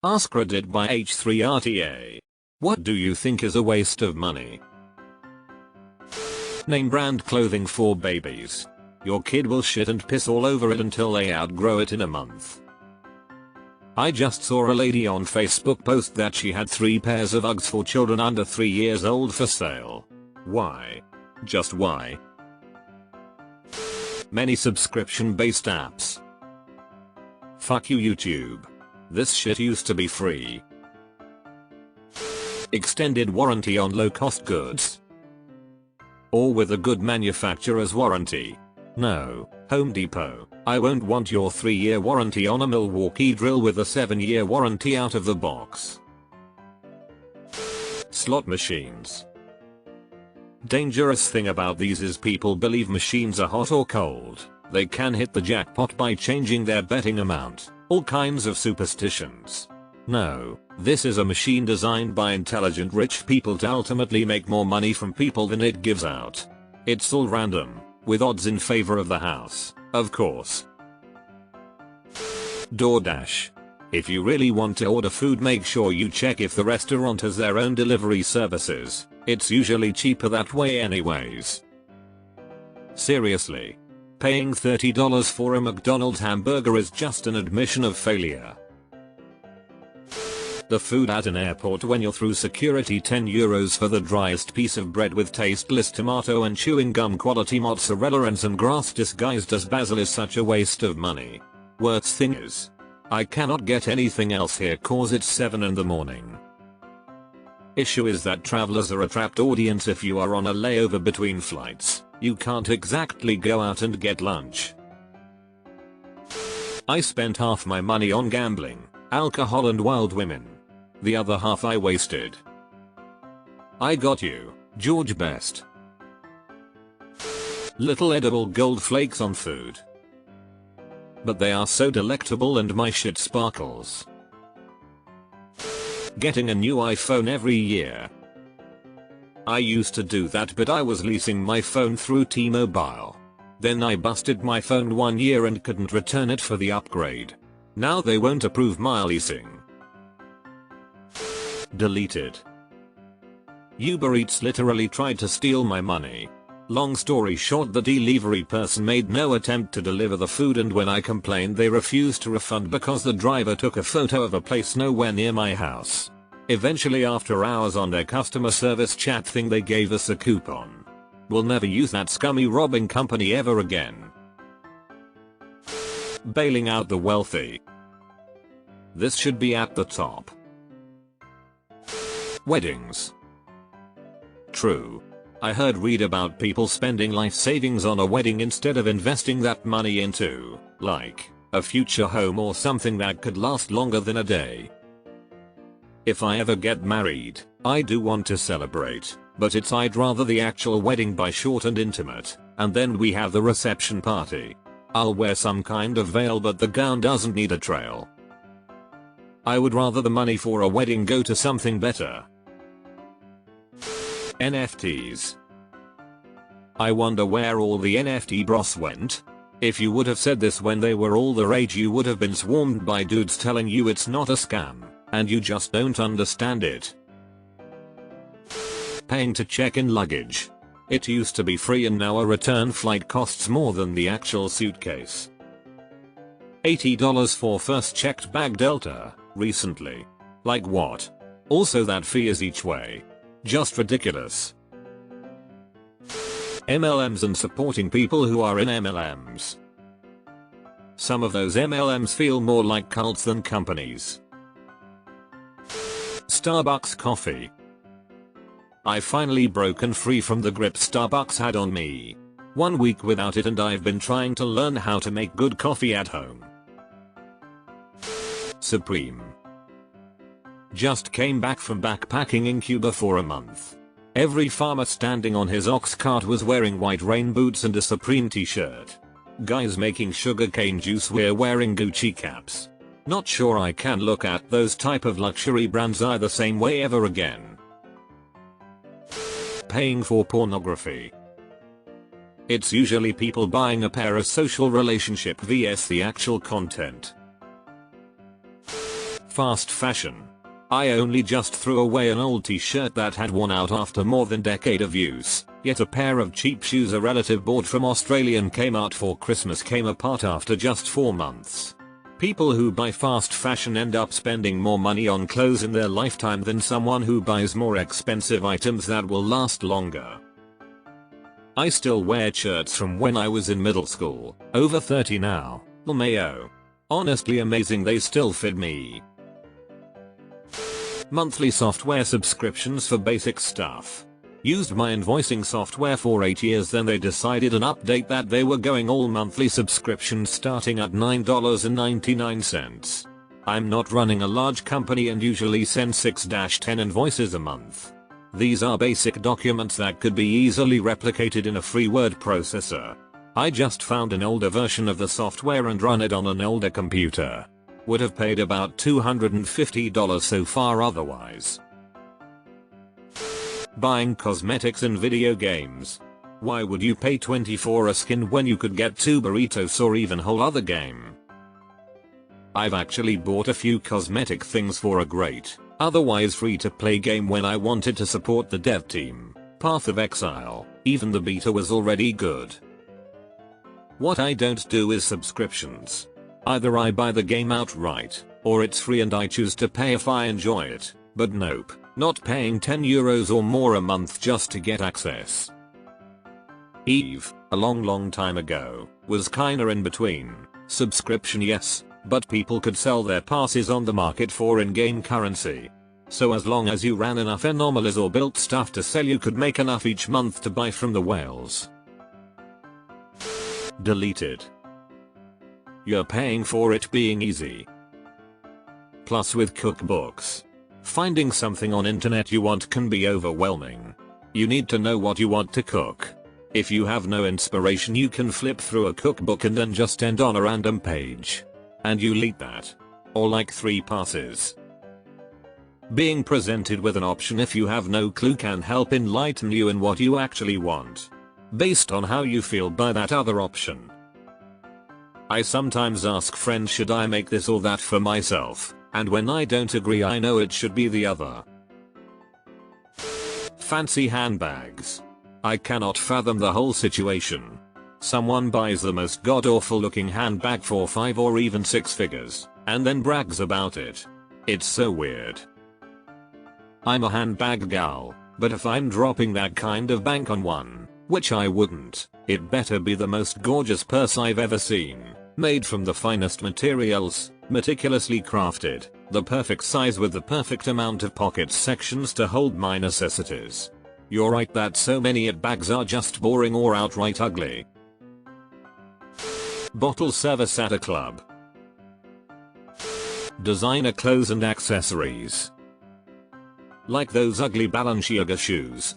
AskReddit by H3RTA. What do you think is a waste of money? Name brand clothing for babies. Your kid will shit and piss all over it until they outgrow it in a month. I just saw a lady on Facebook post that she had 3 pairs of Uggs for children under 3 years old for sale. Why? Just why? Many subscription-based apps. Fuck you YouTube. This shit used to be free. Extended warranty on low-cost goods. Or with a good manufacturer's warranty. No, Home Depot, I won't want your 3-year warranty on a Milwaukee drill with a 7-year warranty out of the box. Slot machines. Dangerous thing about these is people believe machines are hot or cold. They can hit the jackpot by changing their betting amount. All kinds of superstitions. No, this is a machine designed by intelligent rich people to ultimately make more money from people than it gives out. It's all random, with odds in favor of the house, of course. DoorDash. If you really want to order food, make sure you check if the restaurant has their own delivery services. It's usually cheaper that way anyways. Seriously. Paying $30 for a McDonald's hamburger is just an admission of failure. The food at an airport when you're through security, €10 for the driest piece of bread with tasteless tomato and chewing gum quality mozzarella and some grass disguised as basil is such a waste of money. Worst thing is, I cannot get anything else here cause it's 7 in the morning. Issue is that travelers are a trapped audience. If you are on a layover between flights, you can't exactly go out and get lunch. I spent half my money on gambling, alcohol and wild women. The other half I wasted. I got you, George Best. Little edible gold flakes on food. But they are so delectable and my shit sparkles. Getting a new iPhone every year. I used to do that, but I was leasing my phone through T-Mobile. Then I busted my phone 1 year and couldn't return it for the upgrade. Now they won't approve my leasing. Deleted. Uber Eats literally tried to steal my money. Long story short, the delivery person made no attempt to deliver the food, and when I complained they refused to refund because the driver took a photo of a place nowhere near my house. Eventually, after hours on their customer service chat thing, they gave us a coupon. We'll never use that scummy robbing company ever again. Bailing out the wealthy. This should be at the top. Weddings. True. I read about people spending life savings on a wedding instead of investing that money into, like, a future home or something that could last longer than a day. If I ever get married, I do want to celebrate, but I'd rather the actual wedding by short and intimate, and then we have the reception party. I'll wear some kind of veil, but the gown doesn't need a trail. I would rather the money for a wedding go to something better. NFTs. I wonder where all the NFT bros went. If you would have said this when they were all the rage, you would have been swarmed by dudes telling you it's not a scam, and you just don't understand it. Paying to check in luggage. It used to be free and now a return flight costs more than the actual suitcase. $80 for first checked bag Delta, recently. Like what? Also that fee is each way. Just ridiculous. MLMs and supporting people who are in MLMs. Some of those MLMs feel more like cults than companies. Starbucks coffee. I finally broken free from the grip Starbucks had on me. 1 week without it and I've been trying to learn how to make good coffee at home. Supreme. Just came back from backpacking in Cuba for a month. Every farmer standing on his ox cart was wearing white rain boots and a Supreme t-shirt. Guys making sugarcane juice were wearing Gucci caps. Not sure I can look at those type of luxury brands the same way ever again. Paying for pornography. It's usually people buying a parasocial relationship vs the actual content. fast fashion. I only just threw away an old t-shirt that had worn out after more than a decade of use, yet a pair of cheap shoes a relative bought from Australian Kmart for Christmas came apart after just 4 months. People who buy fast fashion end up spending more money on clothes in their lifetime than someone who buys more expensive items that will last longer. I still wear shirts from when I was in middle school, over 30 now, LMAO. Honestly amazing they still fit me. Monthly software subscriptions for basic stuff. Used my invoicing software for 8 years, then they decided an update that they were going all monthly subscriptions starting at $9.99. I'm not running a large company and usually send 6-10 invoices a month. These are basic documents that could be easily replicated in a free word processor. I just found an older version of the software and run it on an older computer. Would have paid about $250 so far otherwise. Buying cosmetics in video games. Why would you pay $20 for a skin when you could get 2 burritos or even whole other game? I've actually bought a few cosmetic things for a great, otherwise free-to-play game when I wanted to support the dev team. Path of Exile, even the beta was already good. What I don't do is subscriptions. Either I buy the game outright, or it's free and I choose to pay if I enjoy it, but nope, not paying €10 or more a month just to get access. Eve, a long time ago, was kinda in between. Subscription yes, but people could sell their passes on the market for in-game currency. So as long as you ran enough anomalies or built stuff to sell, you could make enough each month to buy from the whales. Deleted. You're paying for it being easy. Plus with cookbooks. Finding something on internet you want can be overwhelming. You need to know what you want to cook. If you have no inspiration, you can flip through a cookbook and then just end on a random page. And you'll eat that. Or like 3 passes. Being presented with an option if you have no clue can help enlighten you in what you actually want. Based on how you feel by that other option. I sometimes ask friends, should I make this or that for myself? And when I don't agree, I know it should be the other. Fancy handbags. I cannot fathom the whole situation. Someone buys the most god-awful looking handbag for 5 or even 6 figures, and then brags about it. It's so weird. I'm a handbag gal, but if I'm dropping that kind of bank on one, which I wouldn't, it better be the most gorgeous purse I've ever seen. Made from the finest materials, meticulously crafted, the perfect size with the perfect amount of pocket sections to hold my necessities. You're right that so many bags are just boring or outright ugly. Bottle service at a club. Designer clothes and accessories. Like those ugly Balenciaga shoes,